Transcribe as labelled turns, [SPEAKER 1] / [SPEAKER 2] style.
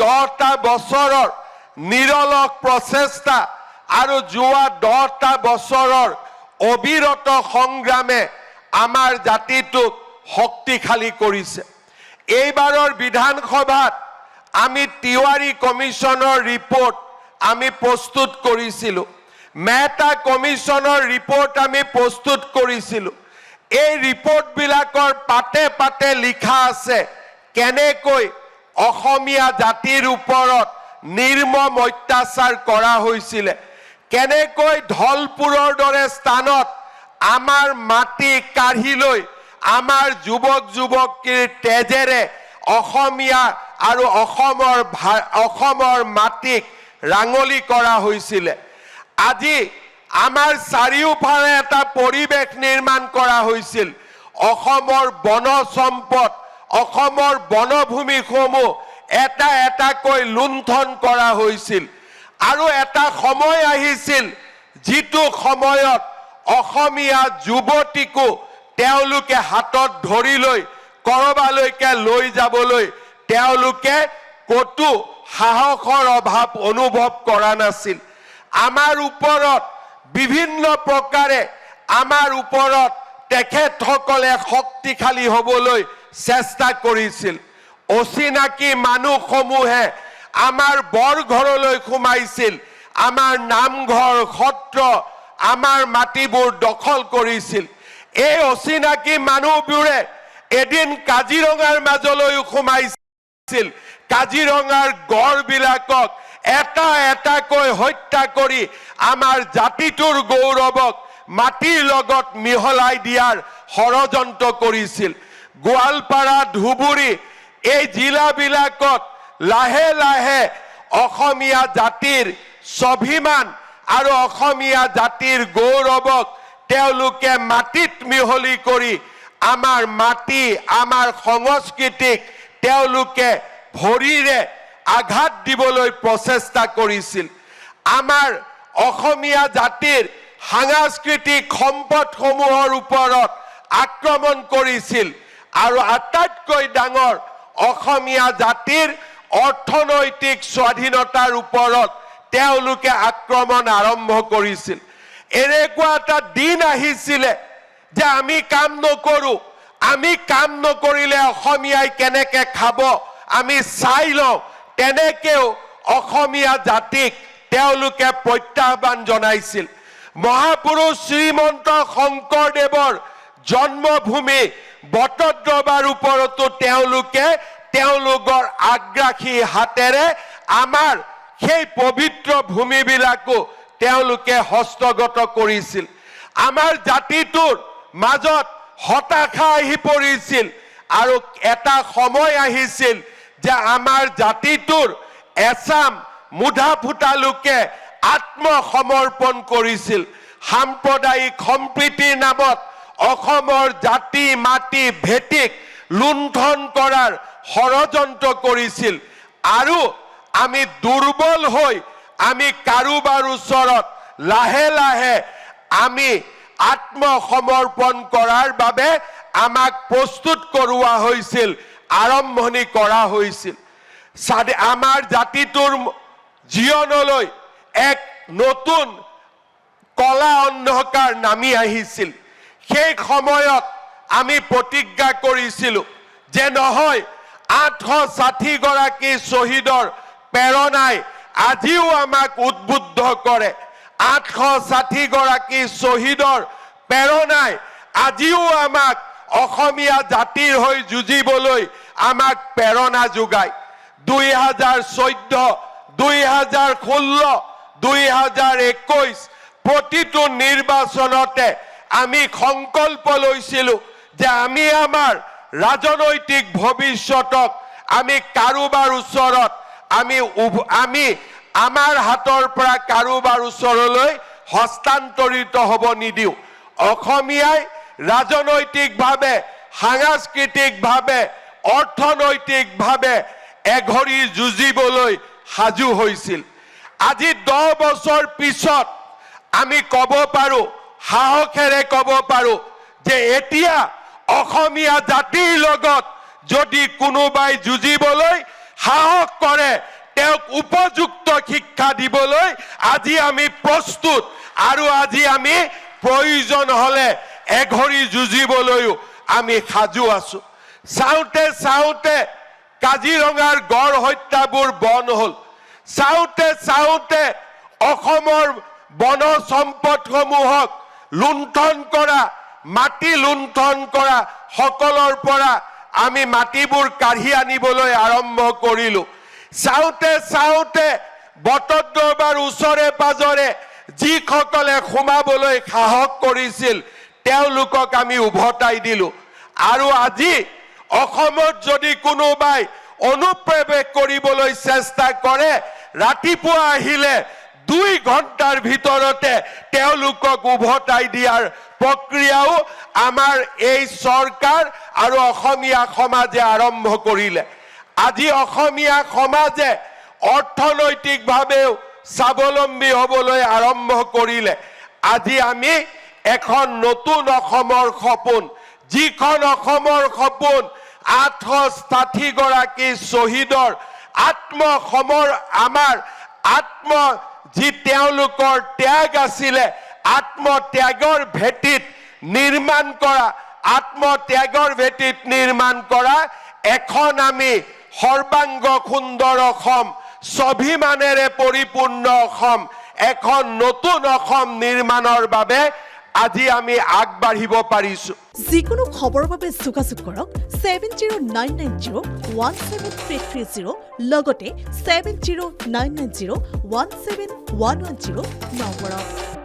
[SPEAKER 1] 10টা বছৰৰ নিৰলস প্ৰচেষ্টা আৰু যোৱা 10টা বছৰৰ অবিৰত সংগ্ৰামে আমাৰ জাতিটোক শক্তিশালী কৰিছে। এইবাৰৰ বিধানসভাত আমি তিৱাৰী কমিশনৰ ৰিপৰ্ট আমি প্ৰস্তুত কৰিছিলোঁ, মেহতা কমিশনৰ ৰিপৰ্ট আমি প্ৰস্তুত কৰিছিলোঁ। এই ৰিপৰ্টবিলাকৰ পাতে পাতে লিখা আছে কেনেকৈ অসমীয়া জাতিৰ ওপৰত নিৰ্মম অত্যাচাৰ কৰা হৈছিলে, কেনেকৈ ধলপুৰৰ দৰে স্থানত আমাৰ মাটি কাঢ়ি লৈ আমাৰ যুৱক যুৱতীৰ তেজেৰে অসমীয়া আৰু অসমৰ মাটিক ৰাঙলি কৰা হৈছিলে। আজি আমাৰ চাৰিওফালে এটা পৰিৱেশ নিৰ্মাণ কৰা হৈছিল। অসমৰ বন সম্পদ, অসমৰ বনভূমিসমূহ এটা এটাকৈ লুণ্ঠন কৰা হৈছিল আৰু এটা সময় আহিছিল যিটো সময়ত অসমীয়া যুৱতীকো তেওঁলোকে হাতত ধৰি লৈ কৰবালৈকে লৈ যাবলৈ তেওঁলোকে কতো সাহসৰ অভাৱ অনুভৱ কৰা নাছিল। আমাৰ ওপৰত বিভিন্ন প্ৰকাৰে আমাৰ ওপৰত তেখেতসকলে শক্তিশালী হ'বলৈ চেষ্টা কৰিছিল। অচিনাকি মানুহসমূহে আমাৰ বৰঘৰলৈ সোমাইছিল, আমাৰ নামঘৰ সত্ৰ আমাৰ মাটিবোৰ দখল কৰিছিল। এই অচিনাকি মানুহবোৰে এদিন কাজিৰঙাৰ মাজলৈও সোমাইছিল, কাজিৰঙাৰ গড়বিলাকক এটা এটাকৈ হত্যা কৰি আমাৰ জাতিটোৰ গৌৰৱক মাটিৰ লগত মিহলাই দিয়াৰ ষড়যন্ত্ৰ কৰিছিল। গোৱালপাৰা, ধুবুৰী এই জিলাবিলাকত লাহে লাহে অসমীয়া জাতিৰ স্বাভিমান আৰু অসমীয়া জাতিৰ গৌৰৱক তেওঁলোকে মাটিত মিহলি কৰি আমাৰ মাটি, আমাৰ সংস্কৃতিক তেওঁলোকে ভৰিৰে আঘাত দিবলৈ প্ৰচেষ্টা কৰিছিল। আমাৰ অসমীয়া জাতিৰ সাংস্কৃতিক সম্পদসমূহৰ ওপৰত আক্ৰমণ কৰিছিল আৰু আটাইতকৈ ডাঙৰ অসমীয়া জাতিৰ অৰ্থনৈতিক স্বাধীনতাৰ ওপৰত তেওঁলোকে আক্ৰমণ আৰম্ভ কৰিছিল। এনেকুৱা এটা দিন আহিছিলে যে আমি কাম নকৰো, আমি কাম নকৰিলে অসমীয়াই কেনেকে খাব আমি চাই লওঁ, তেনেকেও অসমীয়া জাতিক তেওঁলোকে প্ৰত্যাহ্বান জনাইছিল। মহাপুৰুষ শ্ৰীমন্ত শংকৰদেৱৰ জন্মভূমি বটদ্ৰৱাৰ ওপৰতো তেওঁলোকে তেওঁলোকৰ আগ্ৰাসী হাতেৰে আমাৰ সেই পবিত্ৰ ভূমিবিলাকো তেওঁলোকে হস্তগত কৰিছিল। আমাৰ জাতিটোৰ মাজত হতাশা আহি পৰিছিল আৰু এটা সময় আহিছিল যে আমাৰ জাতিটোৰ এচাম মুধা ফুটা লোকে আত্মসমৰ্পণ কৰিছিল। সাম্প্ৰদায়িক সম্প্ৰীতিৰ নামত অসমৰ জাতি মাটি ভেটিক লুণ্ঠন কৰাৰ ষড়যন্ত্ৰ কৰিছিল আৰু আমি দুৰ্বল হৈ আমি কাৰোবাৰ ওচৰত লাহে লাহে আমি আত্মসমৰ্পণ কৰাৰ বাবে আমাক প্ৰস্তুত কৰোৱা হৈছিল, আৰম্ভণি কৰা হৈছিল। আমাৰ জাতিটোৰ জীৱনলৈ এক নতুন কলা অন্ধকাৰ নামি আহিছিল। সেই সময়ত আমি প্ৰতিজ্ঞা কৰিছিলোঁ যে নহয়, 860 গৰাকী শ্বহীদৰ প্ৰেৰণাই আজিও আমাক উদ্বুদ্ধ কৰে। 860 গৰাকী শ্বহীদৰ প্ৰেৰণাই আজিও আমাক অসমীয়া জাতিৰ হৈ যুঁজিবলৈ আমাক প্ৰেৰণা যোগায়। 2014, 2016, 2021 প্ৰতিটো নিৰ্বাচনতে আমি সংকল্প লৈছিলোঁ যে আমি আমাৰ ৰাজনৈতিক ভৱিষ্যতক আমি কাৰোবাৰ ওচৰত আমি আমাৰ হাতৰ পৰা কাৰোবাৰ ওচৰলৈ হস্তান্তৰিত হ'ব নিদিওঁ। অসমীয়াই ৰাজনৈতিকভাৱে, সাংস্কৃতিকভাৱে, অৰ্থনৈতিকভাৱে এঘৰি যুঁজিবলৈ সাজু হৈছিল। আজি 10 বছৰ পিছত আমি ক'ব পাৰোঁ, সাহসেৰে ক'ব পাৰোঁ যে এতিয়া অসমীয়া জাতিৰ লগত যদি কোনোবাই যুঁজিবলৈ সাহস কৰে তেওঁক উপযুক্ত শিক্ষা দিবলৈ আজি আমি প্ৰস্তুত আৰু আজি আমি প্ৰয়োজন হলে এঘৰি যুঁজিবলৈও আমি সাজু আছো চাওঁতে চাওঁতে কাজিৰঙাৰ গড় হত্যাবোৰ বন হল চাওঁতে চাওঁতে অসমৰ বন সম্পদসমূহক লুণ্ঠন কৰা মাটি লুণ্ঠন কৰা সকলৰ পৰা আমি মাটিবোৰ কাঢ়ি আনিবলৈ আৰম্ভ কৰিলো চাওঁতে চাওঁতে বটদ্ৰৱাৰ ওচৰে পাজৰে যিসকলে সোমাবলৈ সাহস কৰিছিল তেওঁলোকক আমি উভতাই দিলো আৰু আজি অসমত যদি কোনোবাই অনুপ্ৰৱেশ কৰিবলৈ চেষ্টা কৰে ৰাতিপুৱা আহিলে 2 ঘণ্টাৰ ভিতৰতে তেওঁলোকক উভতাই দিয়াৰ প্ৰক্ৰিয়াও আমাৰ এই চৰকাৰ আৰু অসমীয়া সমাজে আৰম্ভ কৰিলে আজি অসমীয়া সমাজে অৰ্থনৈতিকভাৱেও স্বাৱলম্বী হ'বলৈ আৰম্ভ কৰিলে আজি আমি এখন নতুন অসমৰ সপোন যিখন অসমৰ সপোন 860 গৰাকী শ্বহীদৰ আত্মসমৰ আমাৰ আত্ম যি তেওঁলোকৰ ত্যাগ আছিলে আত্মত্যাগৰ ভেটিত নিৰ্মাণ কৰা আত্মত্যাগৰ ভেটিত নিৰ্মাণ কৰা এখন আমি সৰ্বাংগ সুন্দৰ অসম স্বাভিমানেৰে পৰিপূৰ্ণ অসম এখন নতুন অসম নিৰ্মাণৰ বাবে আজি আমি আগবাঢ়িব পাৰিছো
[SPEAKER 2] যিকোনো খবৰৰ বাবে যোগাযোগ কৰক 7099017330 লগতে 7099017110 নম্বৰত